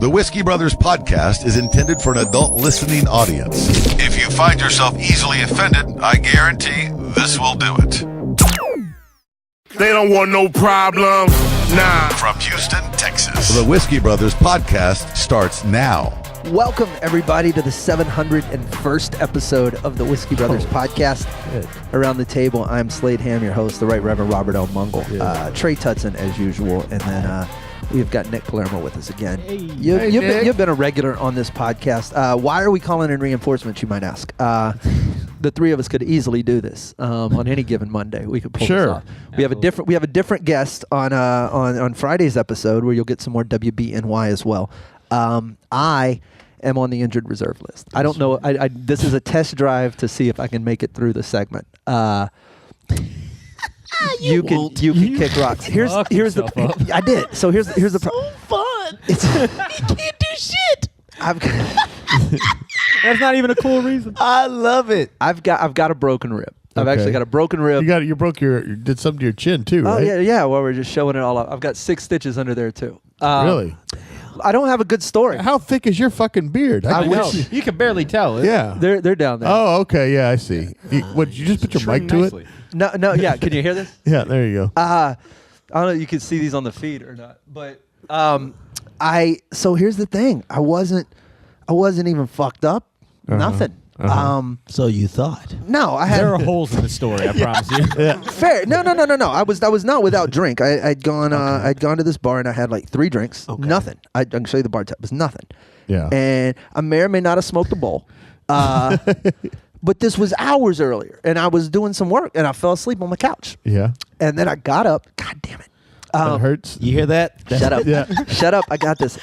The Whiskey Brothers podcast is intended for an adult listening audience. If you find yourself easily offended, I guarantee this will do it. They don't want no problems, nah. From Houston, Texas, the Whiskey Brothers podcast starts now. Welcome, everybody, to the 701st episode of the Whiskey Brothers podcast. Good. Around the table, I'm Slade Ham, your host, the Right Reverend Robert L. Mungle, Trey Tutson, as usual, and then we've got Nick Palermo with us again. Hey. You've been a regular on this podcast. Why are we calling in reinforcements, you might ask? The three of us could easily do this on any given Monday. We could pull this off. We have a different guest on Friday's episode where you'll get some more WBNY as well. I am on the injured reserve list. I don't know. This is a test drive to see if I can make it through the segment. You can kick rocks. Here's the. I did. So here's the. So fun. It's You can't do shit. That's not even a cool reason. I love it. I've got a broken rib. I've actually got a broken rib. You did something to your chin too, right? Oh yeah. Well, we're just showing it all up. I've got 6 stitches under there too. Really? I don't have a good story. How thick is your fucking beard? I know. wish. You can barely tell. Yeah. They're down there. Oh, okay. Yeah, I see. Did you just put your mic to it? No. Yeah. Can you hear this? Yeah. There you go. I don't know if you can see these on the feed or not, but so here's the thing. I wasn't even fucked up. Nothing. So you thought? No, I had. There are holes in the story. I promise you. Yeah. Fair. No. I was not without drink. I'd gone to this bar and I had like 3 drinks. Okay. Nothing. I can show you the bar tab. It was nothing. Yeah. And I may or may not have smoked a bowl. But this was hours earlier, and I was doing some work, and I fell asleep on my couch. Yeah. And then I got up. God damn it. That hurts. You hear that? Shut up. Yeah. Shut up. I got this.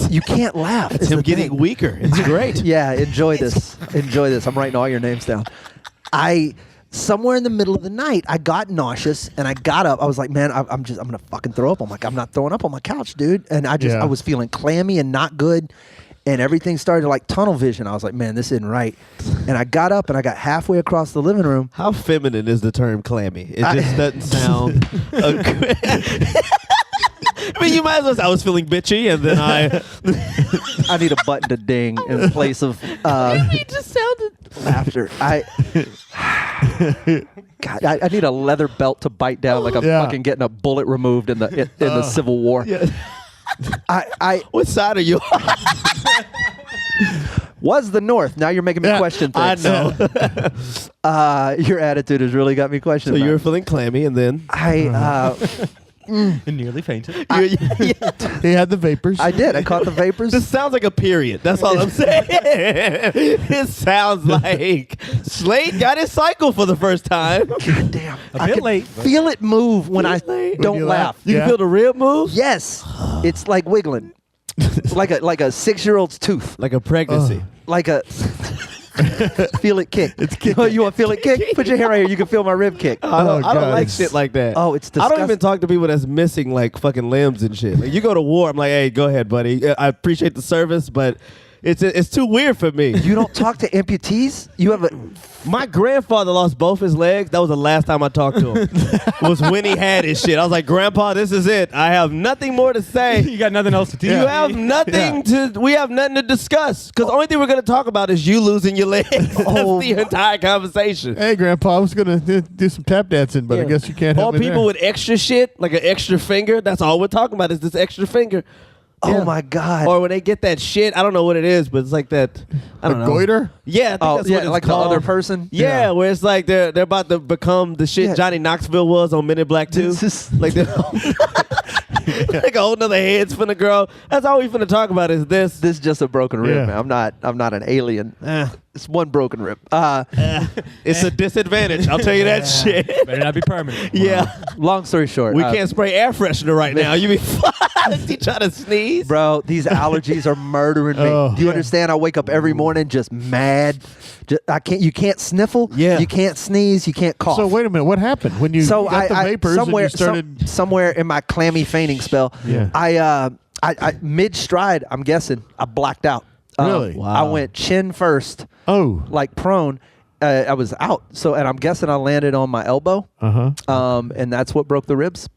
You can't laugh. It's him getting weaker. It's great. Yeah, enjoy this. Enjoy this. I'm writing all your names down. Somewhere in the middle of the night, I got nauseous and I got up. I was like, man, I'm gonna fucking throw up. I'm not throwing up on my couch, dude. And I was feeling clammy and not good. And everything started to like tunnel vision. I was like, man, this isn't right. And I got up and I got halfway across the living room. How feminine is the term clammy? It just doesn't sound. I mean, you might as well say I was feeling bitchy, and then I need a button to ding in place of you just sounded laughter. God, I need a leather belt to bite down like I'm fucking getting a bullet removed in the Civil War. Yeah. What side are you on? Was the North. Now you're making me question things. I know. Your attitude has really got me questioning. So you were feeling clammy, and then and nearly fainted. He had the vapors. I did. I caught the vapors. This sounds like a period. That's all I'm saying. It sounds like Slade got his cycle for the first time. God damn. A bit late. Feel it move when I don't laugh. You can feel the rib move? Yes. It's like wiggling. like a 6-year-old's tooth. Like a pregnancy. Like a feel it kick. It's kick. You want to feel it kick? Put your hand right here. You can feel my rib kick. I don't like shit like that. Oh, it's disgusting. I don't even talk to people that's missing like fucking limbs and shit. Like, you go to war, I'm like, hey, go ahead, buddy. I appreciate the service, but it's too weird for me. You don't talk to amputees? You have My grandfather lost both his legs. That was the last time I talked to him. Was when he had his shit. I was like, Grandpa, this is it. I have nothing more to say. You got nothing else to teach. You have nothing we have nothing to discuss. Because the only thing we're going to talk about is you losing your legs. That's the entire conversation. Hey, Grandpa, I was going to do some tap dancing, but I guess you can't help me. All people with extra shit, like an extra finger, that's all we're talking about is this extra finger. Oh my God! Or when they get that shit, I don't know what it is, but it's like that. I don't know. Goiter? Yeah, I think that's what it's like called. The other person. Yeah, where it's like they're about to become the shit Johnny Knoxville was on Men in Black 2. Like they're like a whole nother head's finna grow. That's all we finna talk about is this. This is just a broken rib, man. I'm not an alien. It's one broken rib. It's a disadvantage. I'll tell you that shit. Better not be permanent. Yeah. Long story short, we can't spray air freshener right now. You be fine. You try to sneeze, bro. These allergies are murdering me. Do you understand? I wake up every morning just mad. You can't sniffle. Yeah. You can't sneeze. You can't cough. So wait a minute. What happened when you got the vapors and you started? Somewhere in my clammy fainting spell, I mid stride. I'm guessing I blacked out. Really? Wow. I went chin first. Oh. Like prone. I was out. And I'm guessing I landed on my elbow. And that's what broke the ribs.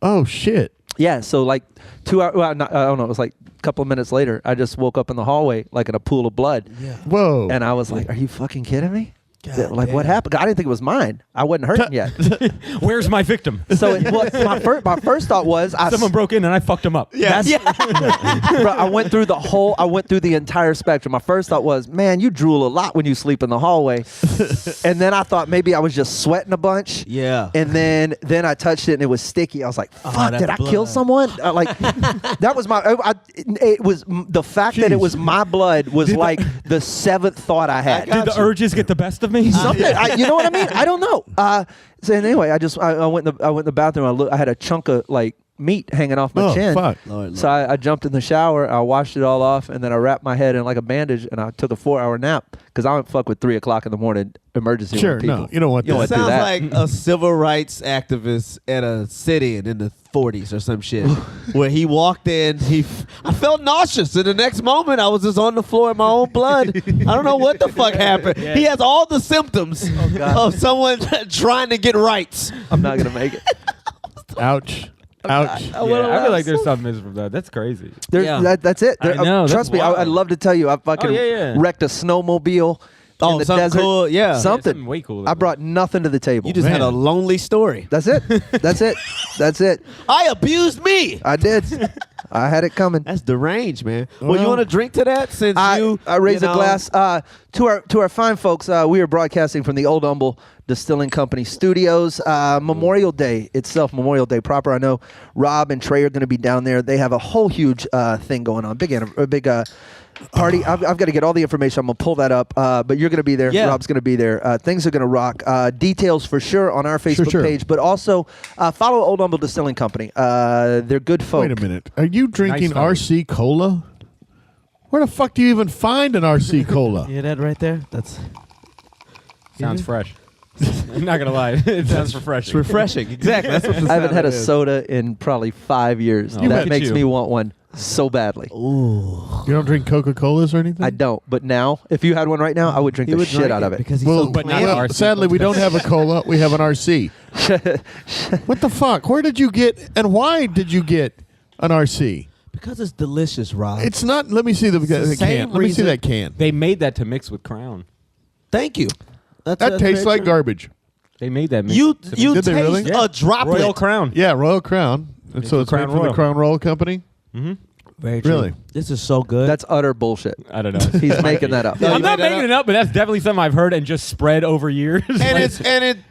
Oh shit. Yeah, so like 2 hours, well, I don't know, it was like a couple of minutes later, I just woke up in the hallway like in a pool of blood. Yeah. Whoa. And I was like, are you fucking kidding me? God Like, what damn. happened? I didn't think it was mine. I wasn't hurting yet. Where's my victim? So my first thought was, Someone broke in and I fucked him up. Yeah. Bro, I went through the entire spectrum. My first thought was, man, you drool a lot when you sleep in the hallway. And then I thought maybe I was just sweating a bunch. Yeah. And then I touched it and it was sticky. I was like, fuck, that's did I kill blood. someone? Like, that was it was the fact that it was my blood was like the seventh thought I had. Did the urges get the best of me? Something, you know what I mean? I don't know. So anyway, I went in the bathroom. I had a chunk of like meat hanging off my chin. Fuck. Lord, So I jumped in the shower. I washed it all off, and then I wrapped my head in like a bandage, and I took a 4-hour nap because I don't fuck with 3 o'clock in the morning emergency room Sure, people. no, you don't want You don't that. want to do Sounds that. like a civil rights activist at a sit-in in the 40s or some shit, where he walked in. I felt nauseous, and the next moment I was just on the floor in my own blood. I don't know what the fuck happened. Yeah. He has all the symptoms of someone trying to get rights. I'm not gonna make it. Ouch. Ouch. Yeah, I feel like there's something missing from that. That's crazy. Yeah. That's it. I know, that's Trust me, wild. I'd love to tell you. I fucking yeah. wrecked a snowmobile in the something desert. cool. Yeah. Something. something way cooler. I brought nothing to the table. You just had a lonely story. That's it. That's it. That's it. I abused me. I did. I had it coming. That's deranged, man. Well, you Well, want to drink to that since I raise you a know- glass to our fine folks. We are broadcasting from the Old Humble Distilling Company studios. Memorial Day itself, Memorial Day proper. I know Rob and Trey are going to be down there. They have a whole huge thing going on. Big party. I've got to get all the information. I'm going to pull that up. But you're going to be there. Yeah. Rob's going to be there. Things are going to rock. Details for sure on our Facebook Sure. page. But also follow Old Humble Distilling Company. They're good folk. Wait a minute. Are you drinking Nice RC Cola? Where the fuck do you even find an RC Cola? Yeah, that right there. That's Sounds fresh. I'm not gonna lie. It sounds refreshing. refreshing. Exactly. That's what the I haven't sound had a is. soda in probably 5 years. Oh, look That at makes you. me want one so badly. You don't drink Coca-Colas or anything? I don't, but now, if you had one right now, I would drink He the would shit drink out of it. because he's Well, so but not clammy. RC sadly, we don't have a cola. We have an RC. What the fuck? Where did you get, and why did you get an RC? Because it's delicious, Rob. It's not. Let me see the the same can. Let me see reason- that can. They made that to mix with Crown. Thank you. That's That tastes like garbage. They made that. Mix You to you Did taste they really? Yeah. a droplet. Royal Crown. Yeah, Royal Crown. And so the it's made Crown from the Royal. Crown Royal Company. Very true. Really? This is so good. That's utter bullshit. I don't know. He's making that up. Yeah, I'm you not made that making it up, but that's definitely something I've heard and just spread over years. and Like, it's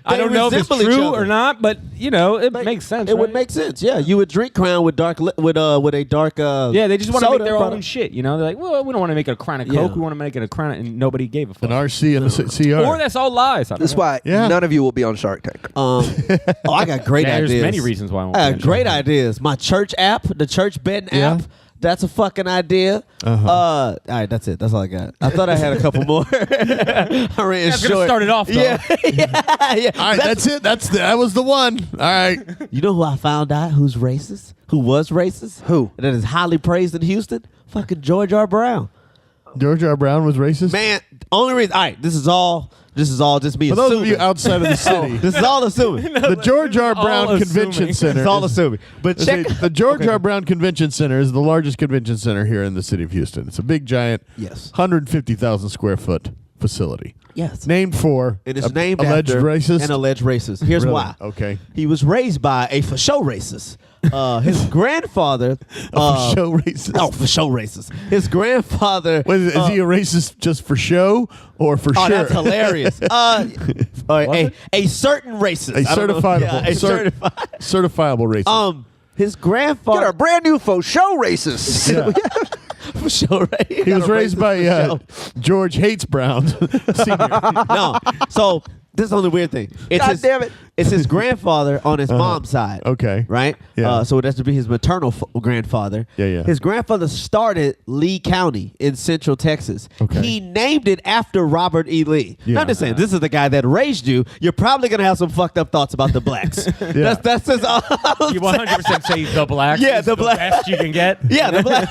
I don't know if it's resemble each true other. or not, but you know, it makes sense. It would right? make sense. Yeah, you would drink Crown with a dark. Yeah, they just want to make soda their own product. shit. You know, they're like, well, we don't want to make it a Crown of Coke. Yeah. We want to make it a Crown, and nobody gave a fuck. An RC and a CR. Or that's all lies. I don't That's know. why Yeah. none of you will be on Shark Tank. I got great Yeah, ideas. there's many reasons why I won't I be got on great Shark Tank. ideas. My church app, the church betting Yeah. app. That's a fucking idea. All right, that's it. That's all I got. I thought I had a couple more. I ran That's short. gonna start it off, though. Yeah, yeah. All right, that's it. That was the one. All right. You know who I found out who's racist? Who was racist? Who? That is highly praised in Houston? Fucking George R. Brown. George R. Brown was racist. Man, only reason. All right, this is all just me For those of assuming. you outside of the city, This is all assuming. the George R. all Brown Convention assuming. Center. It's all is- assuming. But is check. the George R. Brown Convention Center is the largest convention center here in the city of Houston. It's a big, giant, Yes. 150,000 square foot facility. Yes. Named for It is a- named alleged after racist. an alleged racist. Here's Really? why. Okay. He was raised by a for show racist. His grandfather. For show racist. Oh, for show racist. His grandfather. Wait, is he a racist just for show or for Oh, sure? that's hilarious. A certain racist. A I don't know. certifiable, Yeah, a certified. certifiable racist. His Get grandfather. our brand new faux show racist. Yeah. For show racist. He was raised by George Hates Brown Senior. No. So this is the only weird thing. It's God his, damn it. It's his grandfather on his mom's side. Okay. Right? Yeah. So it has to be his maternal grandfather. Yeah. His grandfather started Lee County in Central Texas. Okay. He named it after Robert E. Lee. Yeah. I'm just saying, this is the guy that raised you. You're probably going to have some fucked up thoughts about the blacks. That's just all I'm You saying. 100% say the blacks. Yeah, is the black- best you can get. Yeah, the black.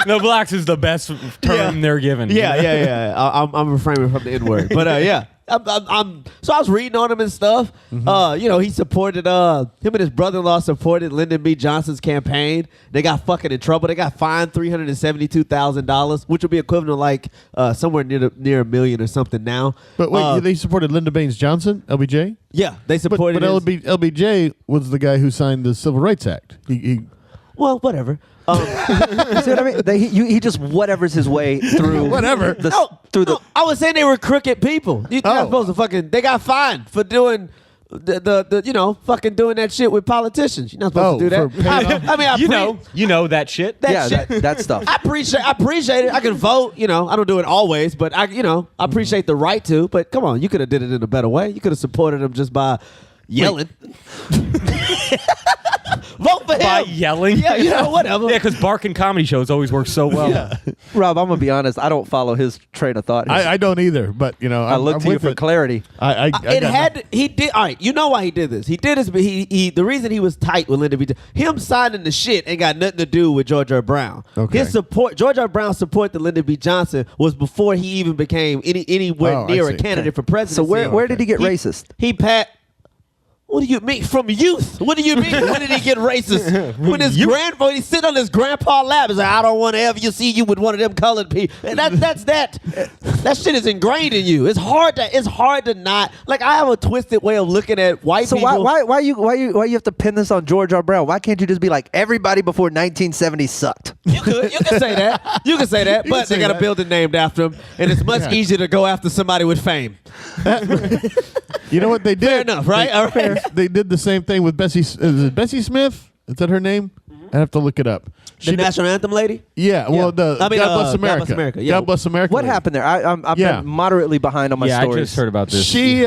The blacks is the best term they're given. Yeah. I'm refraining from the N word. But yeah. So I was reading on him and stuff. He supported him and his brother-in-law supported Lyndon B. Johnson's campaign. They got fucking in trouble. They got fined $372,000, which would be equivalent to like somewhere near $1 million or something now. But wait, they supported Lyndon Baines Johnson, LBJ? Yeah, they supported. But LBJ was the guy who signed the Civil Rights Act. Well, whatever. You see what I mean? He just whatever's his way through. Whatever. I was saying they were crooked people. You're not supposed to fucking. They got fined for doing fucking doing that shit with politicians. You're not supposed to do that. I mean, you know that shit. That stuff. I appreciate it. I can vote. I don't do it always, but I appreciate the right to. But come on, you could have did it in a better way. You could have supported him just by yelling. Vote for him. By yelling? Yeah, whatever. Yeah, because barking comedy shows always work so well. Yeah. Rob, I'm gonna be honest. I don't follow his train of thought. I don't either, but I look to you for clarity. He did. All right, you know why he did this? He did this, but the reason he was tight with Lyndon B. Him signing the shit ain't got nothing to do with George R. Brown. Okay. His support, George R. Brown's support to Lyndon B. Johnson was before he even became anywhere near a candidate for presidency. So where did he get racist? What do you mean? From youth? What do you mean? When did he get racist? When his grandfather, he's sitting on his grandpa's lap, he's like, I don't want to ever see you with one of them colored people. And that shit is ingrained in you. It's hard to not. Like, I have a twisted way of looking at white people. So why you have to pin this on George R. Brown? Why can't you just be like, everybody before 1970 sucked? You can say that. You can say that, but they got a building named after him, and it's much easier to go after somebody with fame. You know what they did? Fair enough, right? All right. They did the same thing with Bessie. Is it Bessie Smith? Is that her name? I have to look it up. The national anthem lady? Yeah. Well, God Bless America. God Bless America. Yeah. God Bless America. What happened there? I've been moderately behind on my stories. I just heard about this. She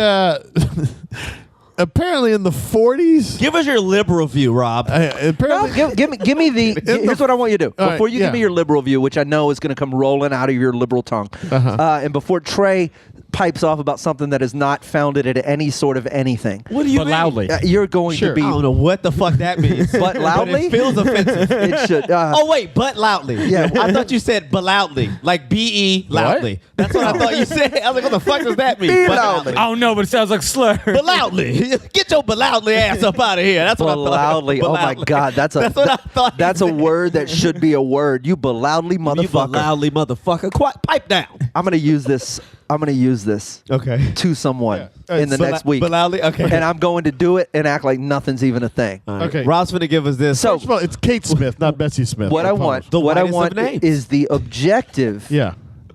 apparently in the 40s. Give us your liberal view, Rob. Give me the. Here's what I want you to do. Before you give me your liberal view, which I know is going to come rolling out of your liberal tongue, and before Trey pipes off about something that is not founded at any sort of anything. What do you mean? Loudly. You're going to be. I don't know what the fuck that means. But loudly? But it feels offensive. It should. Oh, wait, but loudly. Yeah. I thought you said Beloudly. Like B-E loudly. That's what I thought you said. I was like, what the fuck does that mean? Beloudly. I don't know, but it sounds like slur. Beloudly. Get your Beloudly ass up out of here. That's what I thought. Beloudly. Oh, my God. That's what I thought. That's a word that should be a word. You Beloudly motherfucker. You Beloudly motherfucker. Pipe down. I'm going to use this. Okay. To someone in the next week. Beloudly? Okay. And I'm going to do it and act like nothing's even a thing. Right. Okay. Rob's going to give us this. So, First of all, it's Kate Smith, not Bessie Smith. What I want is the objective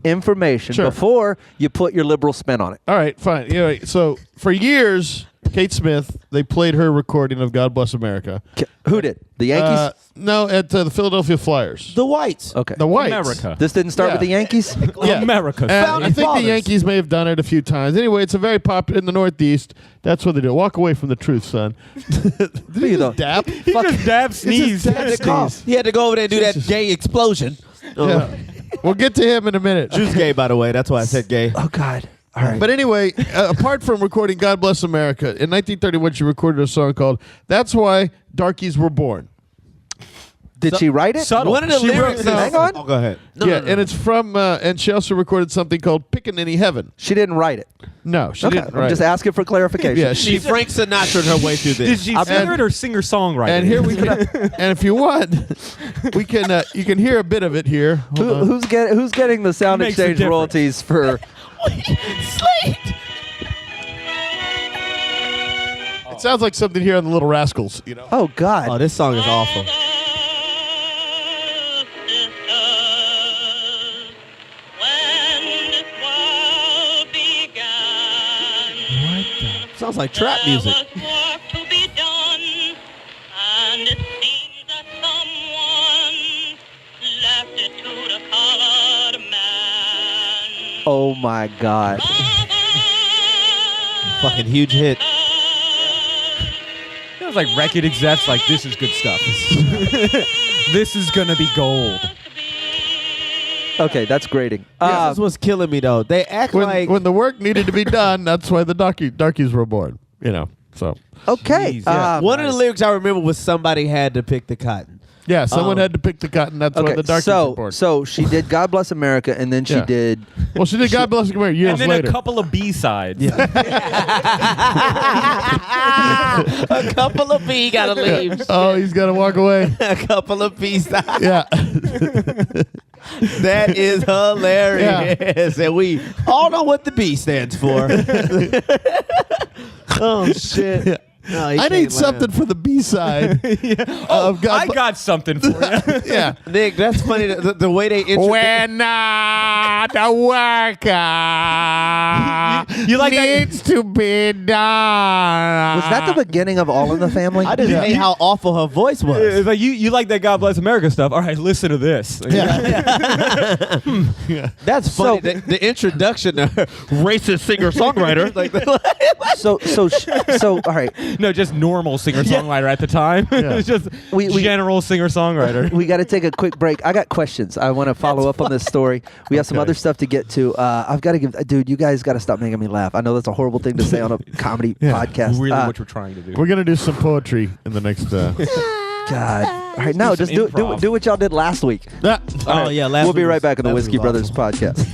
information before you put your liberal spin on it. All right, fine. So for years, Kate Smith, they played her recording of God Bless America. Who did? The Yankees? No, at the Philadelphia Flyers. The Whites. Okay. The Whites. America. This didn't start with the Yankees? America. And I think the Yankees may have done it a few times. Anyway, it's a very popular in the Northeast. That's what they do. Walk away from the truth, son. Did he just dab? He just dab sneeze. He had to go over there and do that gay explosion. Yeah. We'll get to him in a minute. Drew's gay, by the way. That's why I said gay. Oh, God. All right. But anyway, apart from recording God Bless America, in 1931 she recorded a song called That's Why Darkies Were Born. Did she write it? Subtle. One of the lyrics. Hang on. Oh, go ahead. No. And it's from, and she also recorded something called Pickaninny Heaven. She didn't write it. No, she didn't I'm write just it. asking for clarification. Yeah, She Frank Sinatra'd her way through this. Did she singer it or singer-songwriter? And here we can, and if you want, we can, you can hear a bit of it here. Who's getting the sound Makes a exchange difference. royalties for? Slade. It sounds like something here on the Little Rascals, you know. Oh, God. Oh, this song is awful. Sounds like trap music. Oh, my God. Fucking huge hit. It was like record execs like, this is good stuff. This is going to be gold. Okay, that's grating. This is what's killing me, though. They act like... When the work needed to be done, that's why the darkies were born, you know, so. Okay. Jeez, yeah. One of the lyrics I remember was somebody had to pick the cotton. Yeah, someone had to pick the cut, and that's why the Darkies are born. So she did God Bless America, and then she did... Well, she did God Bless America years and then later. a couple of B-sides. A couple of B gotta leave. Oh, he's got to walk away. A couple of B sides. Yeah. That is hilarious. And we all know what the B stands for. Oh, shit. Yeah. No, I need something for the B-side. Oh, I got something for you. Yeah. Nick, that's funny. The way they introduce When the worker You like that? needs to be done. Was that the beginning of All in the Family? I just hate how awful her voice was. It's like you like that God Bless America stuff. All right, listen to this. That's funny. The introduction to her racist singer-songwriter. So, all right. No, just normal singer-songwriter at the time. It was just general singer-songwriter. We got to take a quick break. I got questions. I want to follow up on this story. We have some other stuff to get to. I've got to give, dude, you guys got to stop making me laugh. I know that's a horrible thing to say on a comedy podcast. Really what we're trying to do. We're going to do some poetry in the next... God. All right, no, just do what y'all did last week. We'll be right back on the Whiskey Brothers podcast.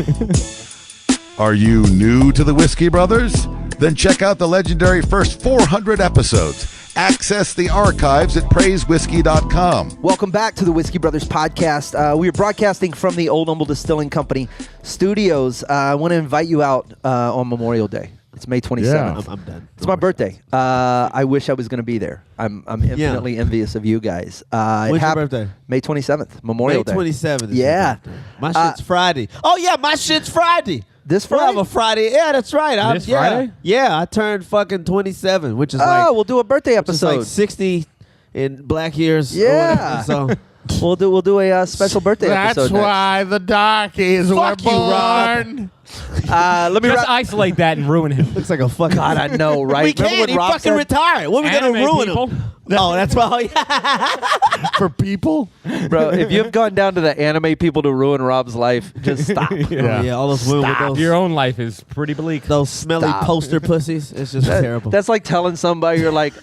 Are you new to the Whiskey Brothers? Then check out the legendary first 400 episodes. Access the archives at praisewhiskey.com. Welcome back to the Whiskey Brothers podcast. We are broadcasting from the Old Humble Distilling Company studios. I want to invite you out on Memorial Day. It's May 27th. Yeah. I'm done. It's my birthday. I wish I was going to be there. I'm infinitely envious of you guys. When's your birthday? May 27th, Memorial Day. May 27th. Is Yeah. your birthday. My shit's Friday. Oh, yeah, my shit's Friday. This We'll Friday? have a Friday. Yeah, that's right. Friday? Yeah, I turned fucking 27, which is we'll do a birthday which is episode. like 60 in black years. or Yeah. whatever, so We'll do a special birthday That's episode. why the Darkies were Fuck you, Rob. born. Let me Just wrap. isolate that and ruin him. looks like a fucking. God, I know, right? We Remember can't. when He Rob fucking said- retired. What are we gonna Anime ruin people. him? Oh, that's why. For people? Bro, if you've gone down to the anime people to ruin Rob's life, just stop. Yeah. Yeah, all those women with those, Your own life is pretty bleak. those smelly Stop. poster pussies. It's just terrible. That's like telling somebody you're like,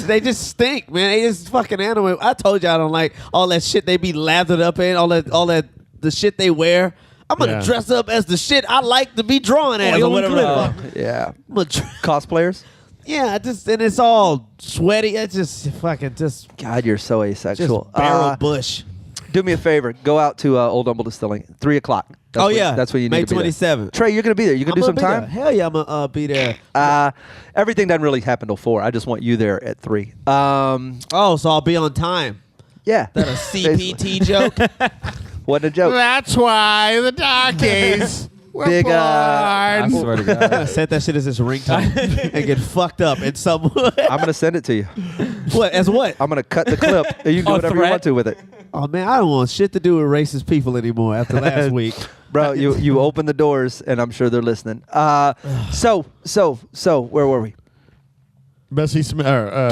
They just stink, man. They just fucking anime. I told you I don't like all that shit they be lathered up in. All that the shit they wear. I'm gonna Yeah. dress up as the shit I like to be drawn as, Oil or whatever. and the glitter. fuck. yeah. I'm gonna Cosplayers? yeah, and it's all sweaty. It's just fucking just God, you're so asexual. barrel bush. Do me a favor. Go out to Old Humble Distilling. 3 o'clock. That's that's when you need May to be there. 27th. Trey, you're going to be there. You can do some time? Hell yeah, I'm gonna be there. Everything doesn't really happen till 4. I just want you there at 3. Oh, so I'll be on time. Yeah. That a CPT joke? Wasn't a joke. That's why the Darkies were Big, born. I swear to God. Set that shit as this ringtone and get fucked up in some way. I'm going to send it to you. What? As what? I'm going to cut the clip. And you can do A whatever you threat? want to with it. Oh man, I don't want shit to do with racist people anymore after last week. Bro, you open the doors, and I'm sure they're listening. So, where were we? Bessie Smith.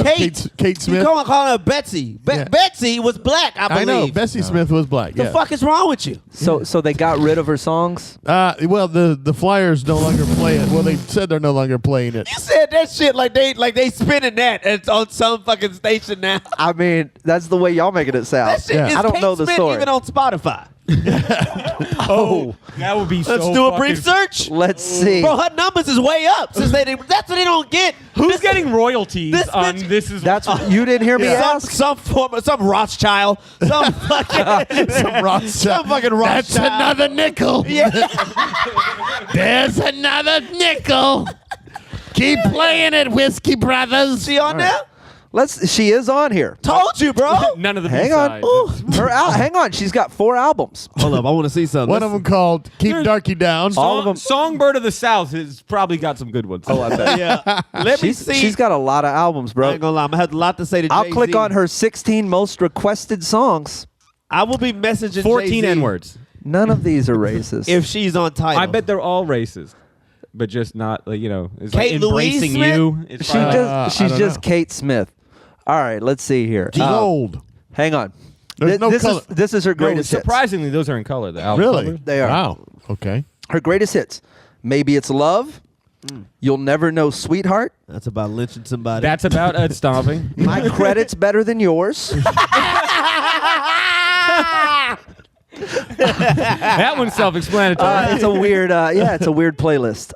Kate Smith. You calling her Betsy? Yeah. Betsy was black, I believe. I know. Bessie Smith was black. The Yeah. fuck is wrong with you? So they got rid of her songs? Well, the Flyers no longer play it. Well, they said they're no longer playing it. You said that shit like they spinning that. It's on some fucking station now. I mean, that's the way y'all making it sound. That shit Yeah. is I don't Kate know the Smith story. even on Spotify. Oh, That would be so Let's do a fucking- brief search. let's see. Bro, her numbers is way up since that's what they don't get. Who's getting royalties this on bitch- This Is That's what you didn't hear me ask. some Rothschild, some fucking some fucking Rothschild. That's another nickel. Yeah. There's another nickel. Keep playing it, Whiskey Brothers. She on there? She is on here. Told you, bro. None of the Hang on. B-sides. Hang on. She's got 4 albums. Hold up, I want to see something. One of them called Keep Darky Down. All of them. Songbird of the South has probably got some good ones. Oh, I bet. Yeah. Let me see. She's got a lot of albums, I bro. ain't gonna lie, I'm gonna have a lot to say to I'll Jay-Z. click on her 16 most requested songs. I will be messaging 14 Jay-Z N-words. None of these are racist. if she's on title. I bet they're all racist, but just not, like, it's like Kate Louise embracing Smith? you. It's She probably- just, she's I don't just know. Kate Smith. All right, let's see here. Gold. Hang on. There's no color. This is her No, greatest hits. surprisingly, those are in color. The album Really? covers. They are. Wow. Okay. Her greatest hits. Maybe It's Love. You'll Never Know Sweetheart. That's about lynching somebody. That's about stomping. My Credit's Better Than Yours. That one's self-explanatory. It's a weird, it's a weird playlist.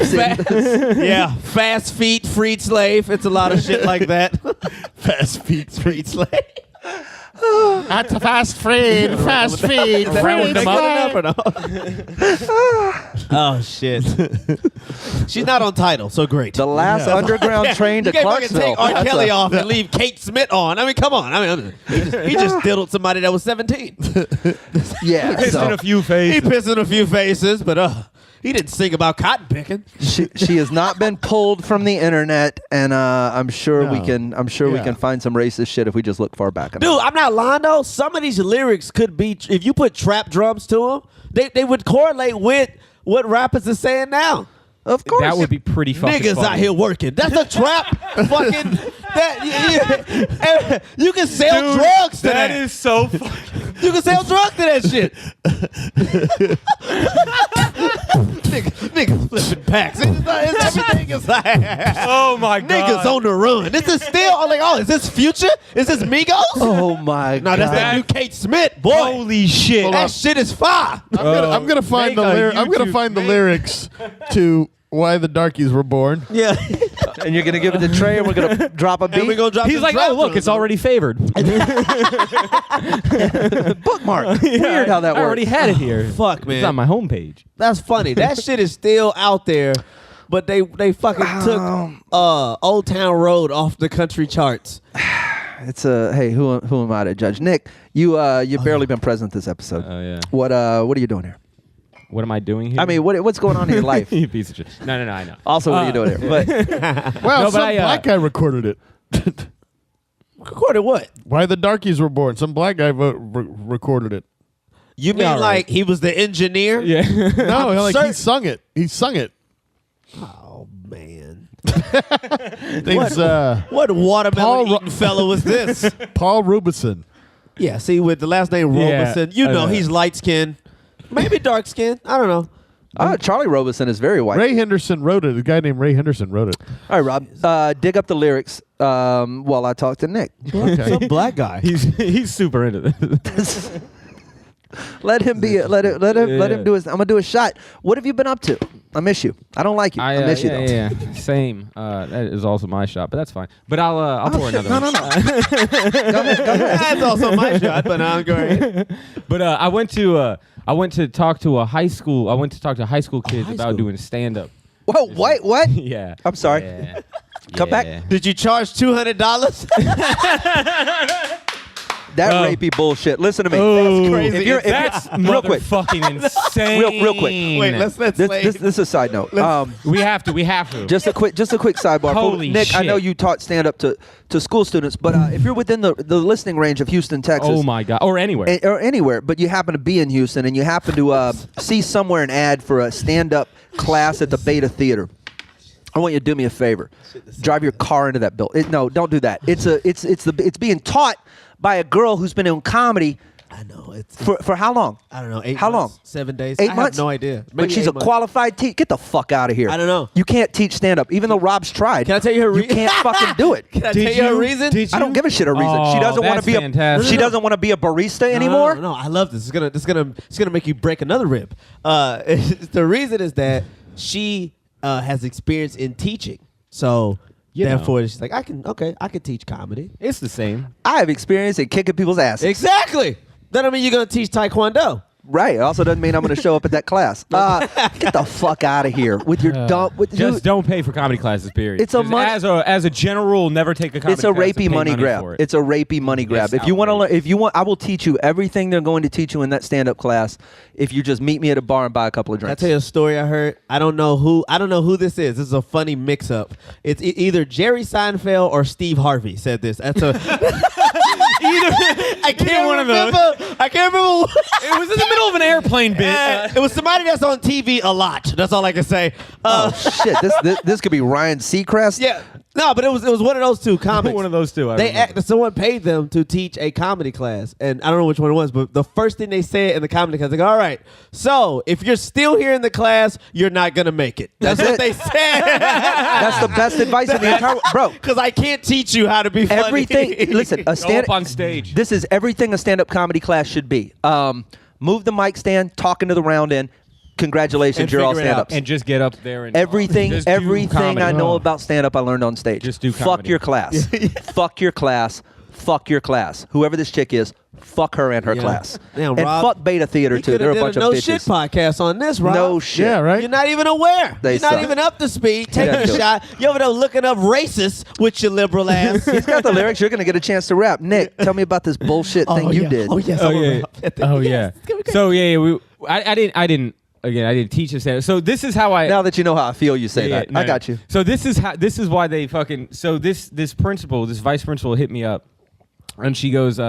Yeah, fast feet, freed slave. It's a lot of shit like that. Fast feet, Freed slave. That's a fast feed, Round them up. Oh shit. She's not on Tidal, so great. The last underground train to You can't fucking Clarksville. take R. Kelly off and leave Kate Smith on. I mean, come on. He just diddled somebody that was 17. Yeah. Pissed in a few He faces. pissed in a few faces, but he didn't sing about cotton picking. She has not been pulled from the internet, and I'm sure we can find some racist shit if we just look far back enough. Dude, I'm not lying though. Some of these lyrics could be, if you put trap drums to them, they would correlate with what rappers are saying now. Of course. That would be pretty fucking Niggas funny. out here working. That's a trap. Fucking that. You can sell drugs to that. That is so funny. You can sell drugs to that shit. Niggas flipping packs. Everything is like, Oh my god. niggas on the run. This is still like, oh, is this Future? Is this Migos? Oh my No, god. that's that new Kate Smith, boy. Holy shit. That shit is fire. I'm gonna find Make a I'm gonna YouTube find the lyrics to Why the Darkies Were Born. Yeah. And you're gonna give it to Trey, and we're gonna drop a beat. And we gonna drop He's some like, trap oh look, drums it's on already favored. bookmark. Weird how that I already works. had it here. Fuck, man. It's on my homepage. That's funny. That shit is still out there, but they fucking took Old Town Road off the country charts. It's hey, who am I to judge? Nick, you've barely been present this episode. Oh yeah. What are you doing here? What am I doing here? I mean, what's going on in your life? You piece of shit. No, I know. Also, what are you doing here? But Well, No, but some I, black guy recorded it. Recorded what? Why the Darkies Were Born. Some black guy recorded it. You mean all like he was the engineer? Yeah. No, like certain- he sung it. He sung it. Oh man. Name's What watermelon Paul eating fellow was this? Paul Robeson. Yeah, see, with the last name Yeah, Robeson, you I know know. he's light skinned. Maybe dark skinned. I don't know. Charlie Robeson is very white. Ray Henderson wrote it. A guy named Ray Henderson wrote it. All right, Rob, dig up the lyrics while I talk to Nick. Some black guy. He's super into this. Let him be. Let him do his. I'm gonna do a shot. What have you been up to? I miss you. I don't like you. I miss you though. Yeah. Same. That is also my shot, but that's fine. But I'll pour shit. another one. No. Go ahead. That's also my shot, but I'm going. But I went to talk to high school kids about doing stand up. Whoa, what? Yeah. I'm sorry. Yeah. Come back. Yeah. Did you charge $200? That rapey bullshit. Listen to me. That's crazy. If you're, That's real quick. motherfucking insane. Real quick. Wait, let's This is a side note. We have to. Just a quick sidebar. Holy Nick, I shit. know you taught stand up to school students, but if you're within the listening range of Houston, Texas, Oh my god. Or anywhere. or anywhere, but you happen to be in Houston and you happen to see somewhere an ad for a stand up class at the Beta Theater, I want you to do me a favor. Drive your car into that building. No, don't do that. It's being taught by a girl who's been in comedy. I know. It's For how long? I don't know. 8 How months? long? 7 days? 8 I months? have no idea. But Maybe she's 8 a months. qualified teacher. Get the fuck out of here. I don't know. You can't teach stand up, even though Rob's tried. Can I tell you her You reason? can't fucking do it. Can I tell you her reason? I don't give a shit a reason. Oh, She doesn't want that's to be fantastic. she doesn't want to be a barista No, anymore. No, I love this. It's gonna make you break another rib. The reason is that she has experience in teaching, so therefore she's like, I can teach comedy. It's the same. I have experience in kicking people's asses. Exactly. That don't mean you're gonna teach Taekwondo. Right. It also doesn't mean I'm going to show up at that class. Get the fuck out of here with your dumb. Just don't pay for comedy classes. Period. It's a Just money- as a general rule, never take a comedy It's a class to rapey pay money grab. for it. It's a rapey money grab. It's If you want to learn, outrageous. I will teach you everything they're going to teach you in that stand-up class. If you just meet me at a bar and buy a couple of Can I drinks. tell you a story I heard? I don't know who this is. This is a funny mix-up. It's either Jerry Seinfeld or Steve Harvey said this. That's a I can't one of those. remember. I can't remember. It was in the middle of an airplane bit. It was somebody that's on TV a lot. That's all I can say. Oh shit! This could be Ryan Seacrest. Yeah. No, but it was one of those two comics. One of those two. Someone paid them to teach a comedy class, and I don't know which one it was, but the first thing they said in the comedy class, like, all right, so if you're still here in the class, you're not gonna make it. That's what they said. That's the best advice in the entire bro. Because I can't teach you how to be funny. Everything. Listen, Go up on stage. This is everything a stand-up comedy class should be. Move the mic stand, talking to the round end. Congratulations, you're all stand-ups. And just get up there and everything I know about stand-up I learned on stage. Just do Fuck comedy. your class. Fuck your class. Fuck your class. Whoever this chick is, fuck her and her class. Damn, and Rob, fuck Beta Theater, too. They're a bunch of no bitches. shit podcast on this, Rob. No shit. Yeah, right? You're not even aware. They You're suck. not even up to speed. Taking Yeah, a sure. shot. You're over there looking up racist with your liberal ass. He's got the lyrics. You're going to get a chance to rap. Nick, tell me about this bullshit thing you did. Oh, yes. Oh yeah. So I didn't teach this. So this is how I. Now that you know how I feel, you say that. no, I got you. So this is why they fucking. So this principal, this vice principal, hit me up, and she goes,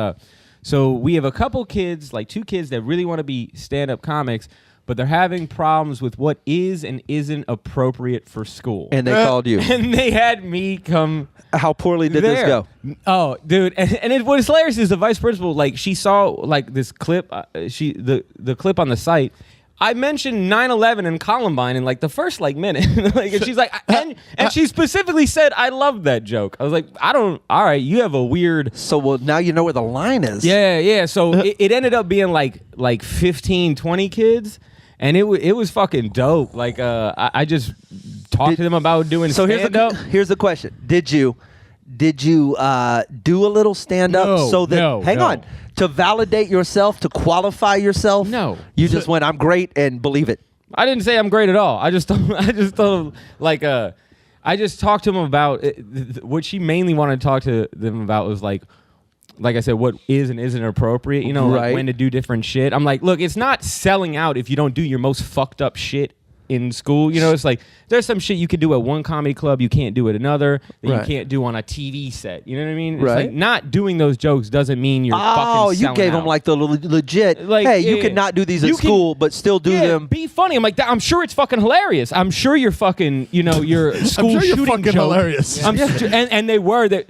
so we have a couple kids, like 2 kids that really want to be stand-up comics, but they're having problems with what is and isn't appropriate for school. And they called you. And they had me come. How poorly did this go? Oh, dude! And what is hilarious is the vice principal, like, she saw like this clip, the clip on the site. I mentioned 9/11 and Columbine in like the first minute, and she's like, and she specifically said, "I love that joke." I was like, "I don't." All right, you have a weird. So well, now you know where the line is. Yeah. So it ended up being like 15, 20 kids, and it was fucking dope. Like I just talked to them about doing stand up. Here's the question: Did you do a little stand up hang on, to validate yourself, to qualify yourself? No. You just went, I'm great, and believe it. I didn't say I'm great at all. I just told him I just talked to him about what she mainly wanted to talk to them about was like I said, what is and isn't appropriate, you know, Right. like when to do different shit. I'm like, look, it's not selling out if you don't do your most fucked up shit in school. You know, it's like there's some shit you can do at one comedy club you can't do at another that Right. you can't do on a TV set. You know what I mean? It's Right. like not doing those jokes doesn't mean you're fucking you selling gave out. them like the legit, Like, hey, you yeah, can not do these at you can- school, but still do them. Be funny. I'm like, I'm sure it's fucking hilarious. I'm sure you're fucking, your school I'm sure you're shooting fucking joke. hilarious. I'm sure, and they were that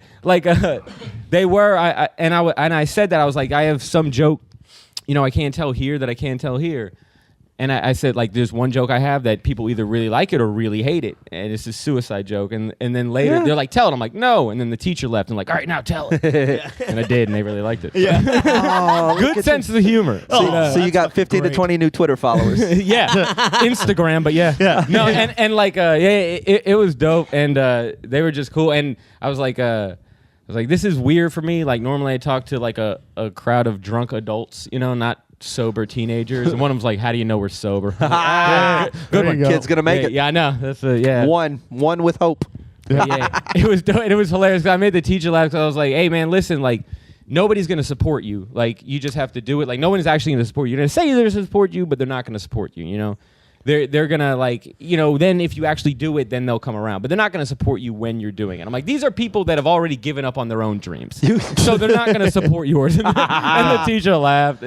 they were. I said that I was like, I have some joke, I can't tell here that I can't tell here. And I said, like, there's one joke I have that people either really like it or really hate it. And it's a suicide joke. And then later, they're like, tell it. I'm like, no. And then the teacher left and like, all right, now tell it. And I did, and they really liked it. Yeah. Oh, Good sense of humor. So you got 15 to 20 new Twitter followers. Yeah. Instagram, but yeah. No, and like, it was dope. And they were just cool. And I was like, this is weird for me. Like, normally I talk to like a crowd of drunk adults, not sober teenagers, and one of them's like, "How do you know we're sober?" Good There one. you go. Kid's gonna make it. Yeah, I know. That's yeah. One with hope. Yeah. It was dope, and it was hilarious. I made the teacher laugh. Cause I was like, "Hey, man, listen, like, nobody's gonna support you. Like, you just have to do it. Like, no one's actually gonna support you. They're gonna say they're gonna support you, but they're not gonna support you. They're gonna then if you actually do it, then they'll come around. But they're not gonna support you when you're doing it." I'm like, these are people that have already given up on their own dreams, so they're not gonna support yours. And the teacher laughed.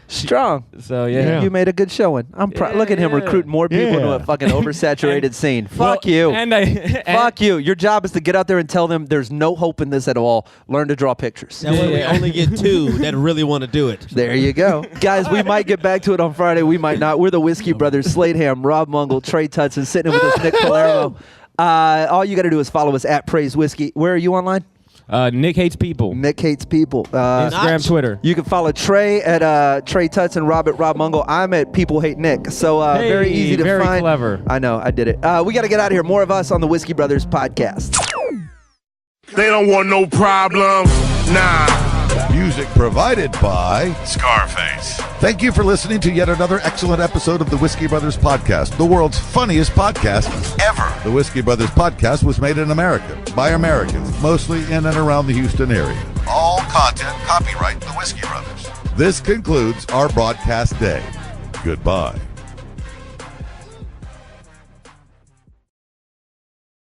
Strong. So yeah. You made a good showing. I'm proud. Look at him recruiting more people into a fucking oversaturated scene. Fuck you. Fuck you. Your job is to get out there and tell them there's no hope in this at all. Learn to draw pictures. That way we only get 2 that really want to do it. There you go. Guys, we might get back to it on Friday. We might not. We're the Whiskey Brothers. Slade Ham, Rob Mungle, Trey Tutson, sitting with us, Nick Palermo. All you got to do is follow us at Praise Whiskey. Where are you online? Nick Hates People. Nick Hates People. Instagram, Twitter. You can follow Trey at Trey Tutson, Rob at Rob Mungle. I'm at People Hate Nick. So very easy to very find. Clever. I know. I did it. We got to get out of here. More of us on the Whiskey Brothers podcast. They don't want no problems. Nah. Music provided by Scarface. Thank you for listening to yet another excellent episode of the Whiskey Brothers Podcast, the world's funniest podcast ever. The Whiskey Brothers Podcast was made in America by Americans, mostly in and around the Houston area. All content copyright the Whiskey Brothers. This concludes our broadcast day. Goodbye.